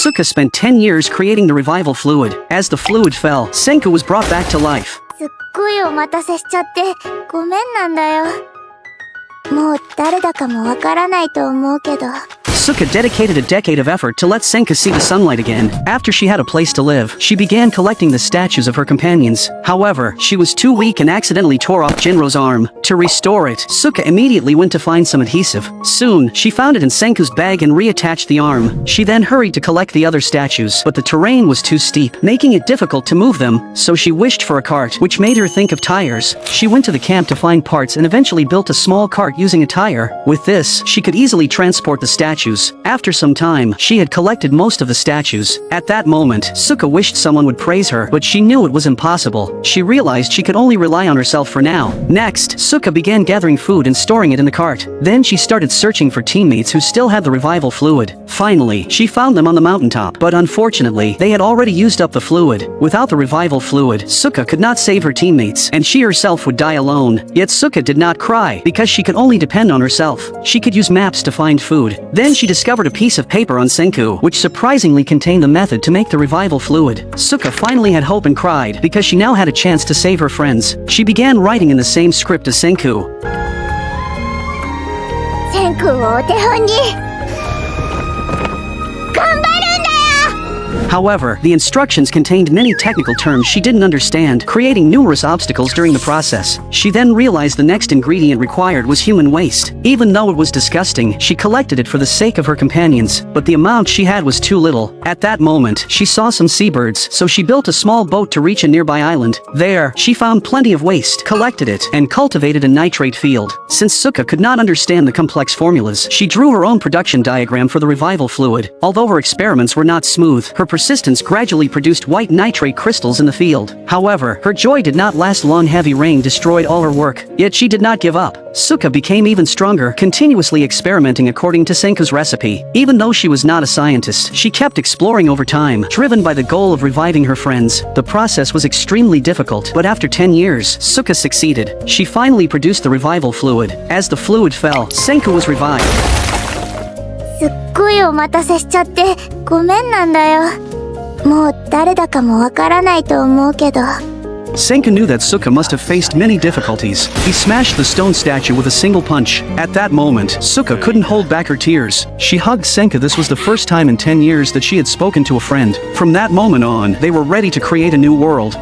Suka spent 10 years creating the revival fluid. As the fluid fell, Senku was brought back to life. すっごいお待たせしちゃってごめんなんだよ。もう誰だかもわからないと思うけど。 Suka dedicated a decade of effort to let Senka see the sunlight again. After she had a place to live, she began collecting the statues of her companions. However, she was too weak and accidentally tore off Jinro's arm. To restore it, Suka immediately went to find some adhesive. Soon, she found it in Senku's bag and reattached the arm. She then hurried to collect the other statues, but the terrain was too steep, making it difficult to move them, so she wished for a cart, which made her think of tires. She went to the camp to find parts and eventually built a small cart using a tire. With this, she could easily transport the statues. After some time, she had collected most of the statues. At that moment, Suka wished someone would praise her, but she knew it was impossible. She realized she could only rely on herself for now. Next, Suka began gathering food and storing it in the cart. Then she started searching for teammates who still had the revival fluid. Finally, she found them on the mountaintop, but unfortunately, they had already used up the fluid. Without the revival fluid, Suka could not save her teammates, and she herself would die alone. Yet Suka did not cry, because she could only depend on herself. She could use maps to find food. Then she discovered a piece of paper on Senku, which surprisingly contained the method to make the revival fluid. Suka finally had hope and cried, because she now had a chance to save her friends. She began writing in the same script as Senku. セン君をお手本に頑張るんだよ。 However, the instructions contained many technical terms she didn't understand, creating numerous obstacles during the process. She then realized the next ingredient required was human waste. Even though it was disgusting, she collected it for the sake of her companions, but the amount she had was too little. At that moment, she saw some seabirds, so she built a small boat to reach a nearby island. There, she found plenty of waste, collected it, and cultivated a nitrate field. Since Suka could not understand the complex formulas, she drew her own production diagram for the revival fluid. Although her experiments were not smooth, her persistence gradually produced white nitrate crystals in the field. However, her joy did not last long. Heavy rain destroyed all her work, yet she did not give up. Suka became even stronger, continuously experimenting according to Senku's recipe. Even though she was not a scientist, she kept exploring over time, driven by the goal of reviving her friends. The process was extremely difficult, but after 10 years, Suka succeeded. She finally produced the revival fluid. As the fluid fell, Senku was revived. すっごいお待たせしちゃってごめんなんだよ。もう誰だかもわからないと思うけど。 Senku knew that Suka must have faced many difficulties. He smashed the stone statue with a single punch. At that moment, Suka couldn't hold back her tears. She hugged Senka. This was the first time in 10 years that she had spoken to a friend. From that moment on, they were ready to create a new world.